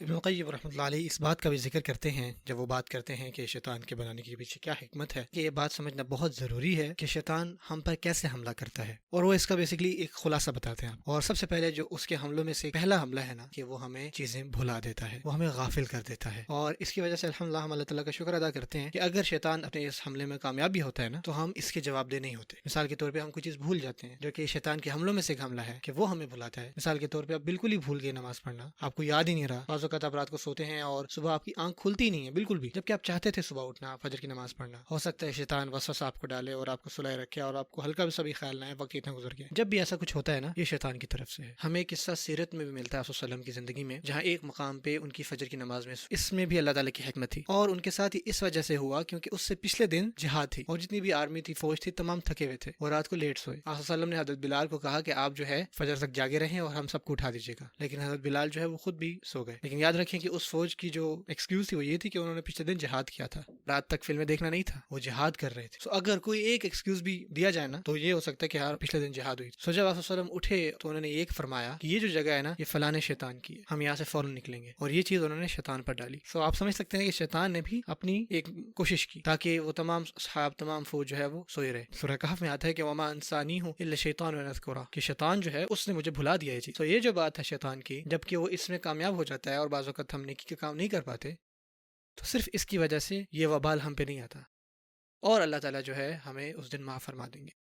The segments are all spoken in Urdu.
ابن القیم رحمۃ اللہ علیہ اس بات کا بھی ذکر کرتے ہیں جب وہ بات کرتے ہیں کہ شیطان کے بنانے کے پیچھے کیا حکمت ہے، کہ یہ بات سمجھنا بہت ضروری ہے کہ شیطان ہم پر کیسے حملہ کرتا ہے، اور وہ اس کا بیسیکلی ایک خلاصہ بتاتے ہیں اور سب سے پہلے جو اس کے حملوں میں سے پہلا حملہ ہے نا، کہ وہ ہمیں چیزیں بھلا دیتا ہے، وہ ہمیں غافل کر دیتا ہے، اور اس کی وجہ سے الحمدللہ ہم اللہ تعالیٰ کا شکر ادا کرتے ہیں کہ اگر شیطان اپنے اس حملے میں کامیاب بھی ہوتا ہے نا، تو ہم اس کے جواب دہ نہیں ہوتے۔ مثال کے طور پہ ہم کوئی چیز بھول جاتے ہیں جو کہ شیطان کے حملوں میں سے ایک حملہ ہے کہ وہ ہمیں بھلاتا ہے۔ مثال کے طور پہ آپ بالکل ہی بھول گئے نماز پڑھنا، آپ کو یاد ہی نہیں رہا، بعض اوقات آپ رات کو سوتے ہیں اور صبح آپ کی آنکھ کھلتی نہیں ہے بالکل بھی، جبکہ آپ چاہتے تھے صبح اٹھنا، فجر کی نماز پڑھنا۔ ہو سکتا ہے شیطان وسوسہ آپ کو ڈالے اور آپ کو سلائے رکھے اور آپ کو ہلکا بھی خیال نہ ہے وقت اتنا گزر گیا۔ جب بھی ایسا کچھ ہوتا ہے نا، یہ شیطان کی طرف سے ہے۔ ہمیں ایک قصہ سیرت میں بھی ملتا ہے صلی اللہ علیہ وسلم کی زندگی میں، جہاں ایک مقام پہ ان کی فجر کی نماز میں اس میں بھی اللہ تعالیٰ کی حکمت تھی، اور ان کے ساتھ ہی اس وجہ سے ہوا کیونکہ اس سے پچھلے دن جہاد تھی اور جتنی بھی آرمی تھی، فوج تھی، تمام تھکے ہوئے تھے اور رات کو لیٹ سوئے۔ آپ صلی اللہ علیہ وسلم نے حضرت بلال کو کہا کہ آپ جو ہے فجر تک جاگے رہیں اور ہم سب کو اٹھا دیجیے گا، لیکن حضرت بلال جو ہے وہ خود بھی سو گئے۔ لیکن یاد رکھیں کہ اس فوج کی جو ایکسکیوز تھی وہ یہ تھی کہ انہوں نے پچھلے دن جہاد کیا تھا، رات تک فلمیں دیکھنا نہیں تھا، وہ جہاد کر رہے تھے۔ اگر کوئی ایک ایکسکیوز بھی دیا جائے نا، تو یہ ہو سکتا ہے کہ یار پچھلے دن جہاد ہوئی تھی۔ جب آپ صلی اللہ علیہ وسلم اٹھے تو انہوں نے ایک فرمایا کہ یہ جو جگہ ہے نا، یہ فلاں شیطان کی ہے، ہم یہاں سے فوراً نکلیں گے، اور یہ چیز انہوں نے شیطان پر ڈالی۔ آپ سمجھ سکتے ہیں کہ شیطان نے بھی اپنی ایک کوشش کی تاکہ وہ تمام صحاب، تمام فوج جو ہے وہ سوئے رہے۔ سورہ کہف میں آتا ہے کہ وما انسانی ہوں الا شیطان ونذکرہ، کہ شیطان جو ہے اس نے مجھے بھلا دیا یہ چیز۔ یہ جو بات ہے شیطان کی، جبکہ وہ اس میں کامیاب ہو جاتا ہے اور بعض اوقات ہم نیکی کے کام نہیں کر پاتے، تو صرف اس کی وجہ سے یہ وبال ہم پہ نہیں آتا، اور اللہ تعالیٰ جو ہے ہمیں اس دن معاف فرما دیں گے۔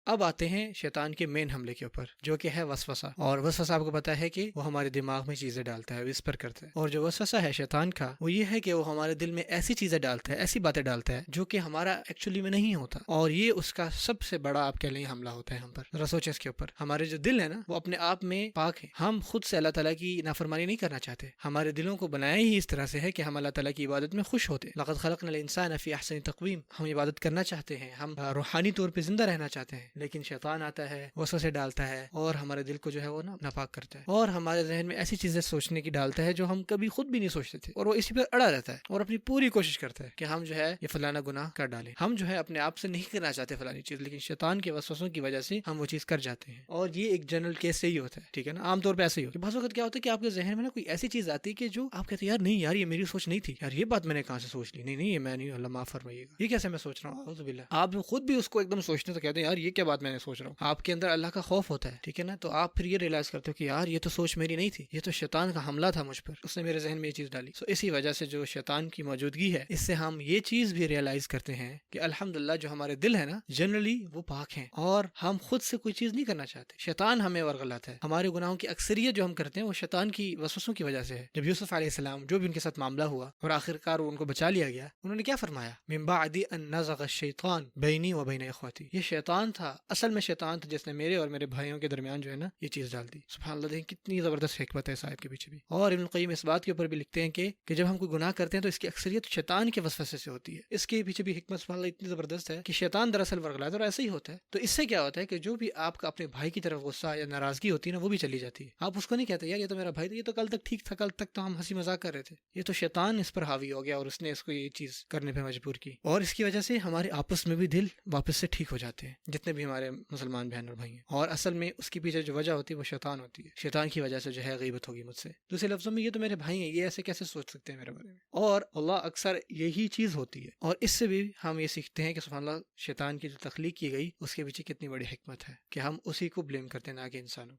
اب آتے ہیں شیطان کے مین حملے کے اوپر، جو کہ ہے وسوسہ۔ اور وسوسہ آپ کو پتا ہے کہ وہ ہمارے دماغ میں چیزیں ڈالتا ہے، وسپر کرتا ہے۔ اور جو وسوسہ ہے شیطان کا، وہ یہ ہے کہ وہ ہمارے دل میں ایسی چیزیں ڈالتا ہے، ایسی باتیں ڈالتا ہے جو کہ ہمارا ایکچولی میں نہیں ہوتا، اور یہ اس کا سب سے بڑا آپ کہہ لیں حملہ ہوتا ہے ہم پر۔ ذرا سوچیں اس کے اوپر، ہمارے جو دل ہے نا، وہ اپنے آپ میں پاک ہے، ہم خود سے اللہ تعالیٰ کی نافرمانی نہیں کرنا چاہتے، ہمارے دلوں کو بنایا ہی اس طرح سے ہے کہ ہم اللہ تعالیٰ کی عبادت میں خوش ہوتے۔ لقد خلقنا الانسان فی احسن تقویم، ہم عبادت کرنا چاہتے ہیں، ہم روحانی طور پہ زندہ رہنا چاہتے ہیں، لیکن شیطان آتا ہے، وسوسے ڈالتا ہے اور ہمارے دل کو جو ہے وہ ناپاک کرتا ہے، اور ہمارے ذہن میں ایسی چیزیں سوچنے کی ڈالتا ہے جو ہم کبھی خود بھی نہیں سوچتے تھے، اور وہ اسی پہ اڑا رہتا ہے اور اپنی پوری کوشش کرتا ہے کہ ہم جو ہے یہ فلانا گناہ کر ڈالیں۔ ہم جو ہے اپنے آپ سے نہیں کرنا چاہتے فلانی چیز، لیکن شیطان کے وسوسوں کی وجہ سے ہم وہ چیز کر جاتے ہیں، اور یہ ایک جنرل کیس سے ہی ہوتا ہے، ٹھیک ہے نا، عام طور پہ ایسے ہی ہوتا ہے۔ بعض وقت کیا ہوتا ہے کہ آپ کے ذہن میں نا کوئی ایسی چیز آتی ہے کہ جو آپ کہتے ہیں یار نہیں، یار یہ میری سوچ نہیں تھی، یار یہ بات میں نے کہاں سے سوچ لی، نہیں یہ میں نہیں، اللہ معاف فرمائیے گا، یہ کیسے میں سوچ رہا ہوں، اعوذ باللہ۔ آپ خود بھی اس کو ایک دم سوچنے تو کہتے ہیں یار یہ کیا بات میں نے سوچ رہا ہوں، آپ کے اندر اللہ کا خوف ہوتا ہے، ٹھیک ہے نا، تو آپ پھر یہ ریئلائز کرتے ہو کہ یار یہ تو سوچ میری نہیں تھی، یہ تو شیطان کا حملہ تھا مجھ پر، اس نے میرے ذہن میں یہ چیز ڈالی۔ اسی وجہ سے جو شیطان کی موجودگی ہے، اس سے ہم یہ چیز بھی ریئلائز کرتے ہیں کہ الحمدللہ جو ہمارے دل ہے نا، جنرلی وہ پاک ہیں، اور ہم خود سے کوئی چیز نہیں کرنا چاہتے، شیطان ہمیں ورغلاتا ہے۔ ہمارے گناہوں کی اکثریت جو ہم کرتے ہیں وہ شیطان کی وسوسوں کی وجہ سے ہے۔ جب یوسف علیہ السلام جو بھی ان کے ساتھ معاملہ ہوا اور آخرکار ان کو بچا لیا گیا، انہوں نے کیا فرمایا، من بعد ان نزغ الشیطان بینی و بین اخوتی، یہ شیطان تھا، اصل میں شیطان تھا جس نے میرے اور میرے بھائیوں کے درمیان جو ہے نا یہ چیز ڈال دی۔ سبحان اللہ، دیکھیں کتنی زبردست حکمت ہے اس آیت کے پیچھے بھی۔ اور ابن القیم اس بات کے اوپر بھی لکھتے ہیں کہ جب ہم کوئی گناہ کرتے ہیں تو اس کی اکثریت شیطان کے وسوسے سے ہوتی ہے، اس کے پیچھے بھی حکمت سبحان اللہ اتنی زبردست ہے کہ شیطان دراصل ورغلاتا ہے، اور ایسا ہی ہوتا ہے۔ تو اس سے کیا ہوتا ہے کہ جو بھی آپ کا اپنے بھائی کی طرف غصہ یا ناراضگی ہوتی ہے نا، وہ بھی چلی جاتی ہے۔ آپ اس کو نہیں کہتے یار یہ تو میرا بھائی تھا، یہ تو کل تک ٹھیک تھا، کل تک تو ہم ہنسی مذاق کر رہے تھے، یہ تو شیطان اس پر حاوی ہو گیا اور اس نے اس کو یہ چیز کرنے پہ مجبور کی، اور اس کی وجہ سے ہمارے آپس میں بھی دل واپس سے ٹھیک ہو جاتے ہیں، جتنے بھی ہمارے مسلمان بہن اور بھائی ہیں۔ اور اصل میں اس کے پیچھے جو وجہ ہوتی ہے وہ شیطان ہوتی ہے، شیطان کی وجہ سے جو ہے غیبت ہوگی مجھ سے، دوسرے لفظوں میں یہ تو میرے بھائی ہیں، یہ ایسے کیسے سوچ سکتے ہیں میرے بارے میں، اور اللہ اکثر یہی چیز ہوتی ہے۔ اور اس سے بھی ہم یہ سیکھتے ہیں کہ سبحان اللہ شیطان کی جو تخلیق کی گئی اس کے پیچھے کتنی بڑی حکمت ہے کہ ہم اسی کو بلیم کرتے ہیں نہ کہ انسانوں۔